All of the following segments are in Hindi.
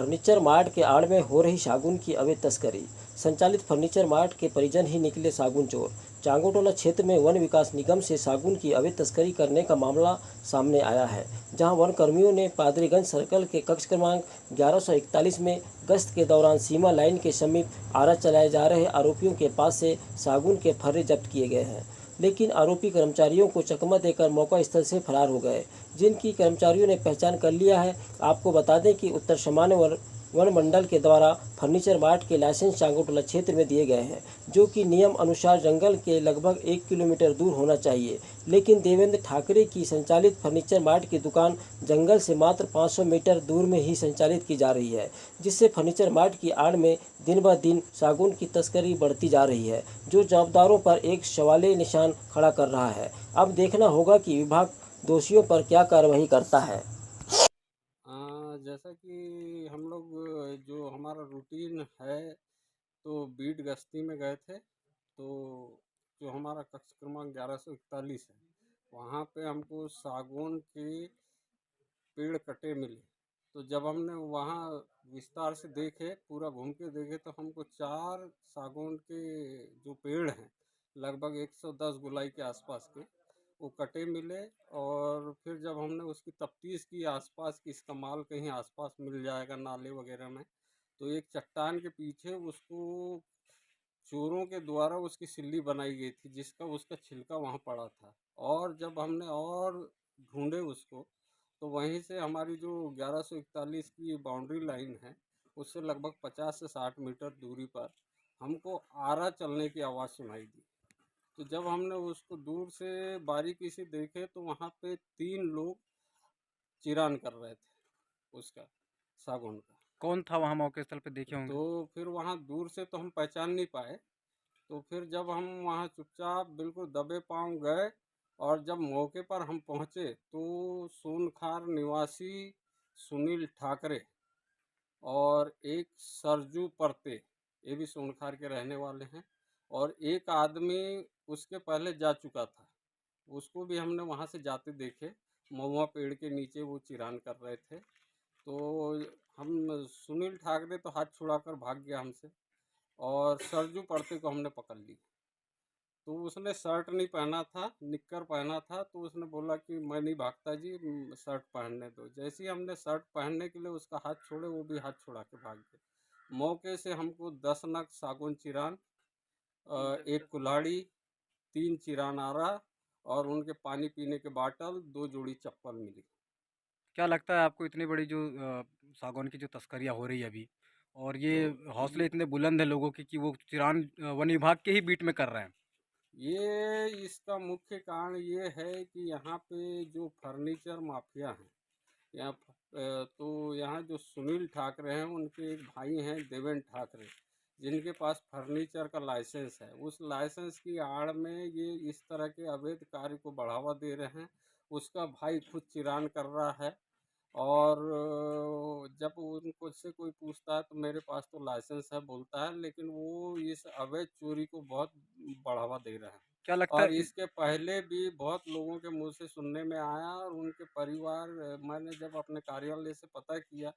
फर्नीचर मार्ट के आड़ में हो रही सागुन की अवैध तस्करी। संचालित फर्नीचर मार्ट के परिजन ही निकले सागुन चोर। चांगोटोला क्षेत्र में वन विकास निगम से सागुन की अवैध तस्करी करने का मामला सामने आया है, जहां वन कर्मियों ने पादरीगंज सर्कल के कक्ष क्रमांक 1141 में गश्त के दौरान सीमा लाइन के समीप आरा चलाए जा रहे आरोपियों के पास से सागुन के फर्रे जब्त किए गए हैं। लेकिन आरोपी कर्मचारियों को चकमा देकर मौका स्थल से फरार हो गए, जिनकी कर्मचारियों ने पहचान कर लिया है। आपको बता दें कि उत्तर सामान्य वन मंडल के द्वारा फर्नीचर मार्ट के लाइसेंस चांगोटोला क्षेत्र में दिए गए हैं, जो कि नियम अनुसार जंगल के लगभग 1 किलोमीटर दूर होना चाहिए। लेकिन देवेंद्र ठाकरे की संचालित फर्नीचर मार्ट की दुकान जंगल से मात्र 500 मीटर दूर में ही संचालित की जा रही है, जिससे फर्नीचर मार्ट की आड़ में दिन ब दिन सागुन की तस्करी बढ़ती जा रही है, जो जवाबदारों पर एक सवालिया निशान खड़ा कर रहा है। अब देखना होगा कि विभाग दोषियों पर क्या कार्रवाई करता है। जैसा कि हम लोग जो हमारा रूटीन है, तो बीट गश्ती में गए थे। तो जो हमारा कक्ष क्रमांक 1141 है, वहाँ पे हमको सागौन के पेड़ कटे मिले। तो जब हमने वहाँ विस्तार से देखे, पूरा घूम के देखे, तो हमको 4 सागौन के जो पेड़ हैं, लगभग 110 गुलाई के आसपास के, वो कटे मिले। और फिर जब हमने उसकी तफ्तीश की आसपास की, इसका माल कहीं आसपास मिल जाएगा नाले वगैरह में, तो एक चट्टान के पीछे उसको चोरों के द्वारा उसकी सिल्ली बनाई गई थी, जिसका उसका छिलका वहाँ पड़ा था। और जब हमने और ढूंढे उसको, तो वहीं से हमारी जो 1141 की बाउंड्री लाइन है, उससे लगभग 50 से 60 मीटर दूरी पर हमको आरा चलने की आवाज़ सुनाई दी। तो जब हमने उसको दूर से बारीकी से देखे, तो वहाँ पे 3 लोग चिरान कर रहे थे उसका, सागौन का। कौन था वहाँ मौके स्थल पे देखे होंगे? तो फिर वहाँ दूर से तो हम पहचान नहीं पाए। तो फिर जब हम वहाँ चुपचाप बिल्कुल दबे पाँव गए, और जब मौके पर हम पहुँचे, तो सोनखार निवासी सुनील ठाकरे और एक सरजू परते, ये भी सोनखार के रहने वाले हैं, और एक आदमी उसके पहले जा चुका था, उसको भी हमने वहाँ से जाते देखे। महुआ पेड़ के नीचे वो चिरान कर रहे थे। तो हम सुनील ठाकरे तो हाथ छुड़ाकर भाग गया हमसे, और सरजू पड़ते को हमने पकड़ ली। तो उसने शर्ट नहीं पहना था, निक्कर पहना था। तो उसने बोला कि मैं नहीं भागता जी, शर्ट पहनने दो। जैसे ही हमने शर्ट पहनने के लिए उसका हाथ छोड़े, वो भी हाथ छुड़ा के भाग गए। मौके से हमको 10 नग सागौन चिरान, एक कुल्हाड़ी, 3 चिरान आरा, और उनके पानी पीने के बाटल, 2 जोड़ी चप्पल मिली। क्या लगता है आपको इतनी बड़ी जो सागौन की जो तस्करियाँ हो रही है अभी, और ये तो हौसले इतने बुलंद हैं लोगों के कि वो चिरान वन विभाग के ही बीट में कर रहे हैं? ये इसका मुख्य कारण ये है कि यहाँ पे जो फर्नीचर माफिया हैं, तो यहाँ जो सुनील ठाकरे हैं, उनके एक भाई हैं देवेंद्र ठाकरे, जिनके पास फर्नीचर का लाइसेंस है। उस लाइसेंस की आड़ में ये इस तरह के अवैध कार्य को बढ़ावा दे रहे हैं। उसका भाई खुद चिरान कर रहा है। और जब उनको से कोई पूछता है, तो मेरे पास तो लाइसेंस है बोलता है, लेकिन वो इस अवैध चोरी को बहुत बढ़ावा दे रहा है। क्या लगता और है इसके पहले भी बहुत लोगों के मुंह से सुनने में आया, और उनके परिवार, मैंने जब अपने कार्यालय से पता किया,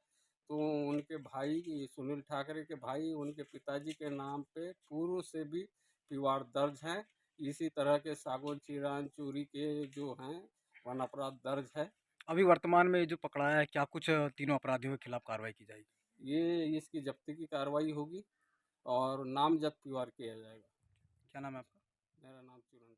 तो उनके भाई सुनील ठाकरे के भाई, उनके पिताजी के नाम पे पूर्व से भी विवाद दर्ज हैं। इसी तरह के सागौन चिरान चोरी के जो हैं, वन अपराध दर्ज है। अभी वर्तमान में जो पकड़ाया है, क्या कुछ तीनों अपराधियों के खिलाफ कार्रवाई की जाएगी? ये इसकी जब्ती की कार्रवाई होगी, और नामजद पीवार किया जाएगा। क्या नाम है आपका? मेरा नाम चिरंत।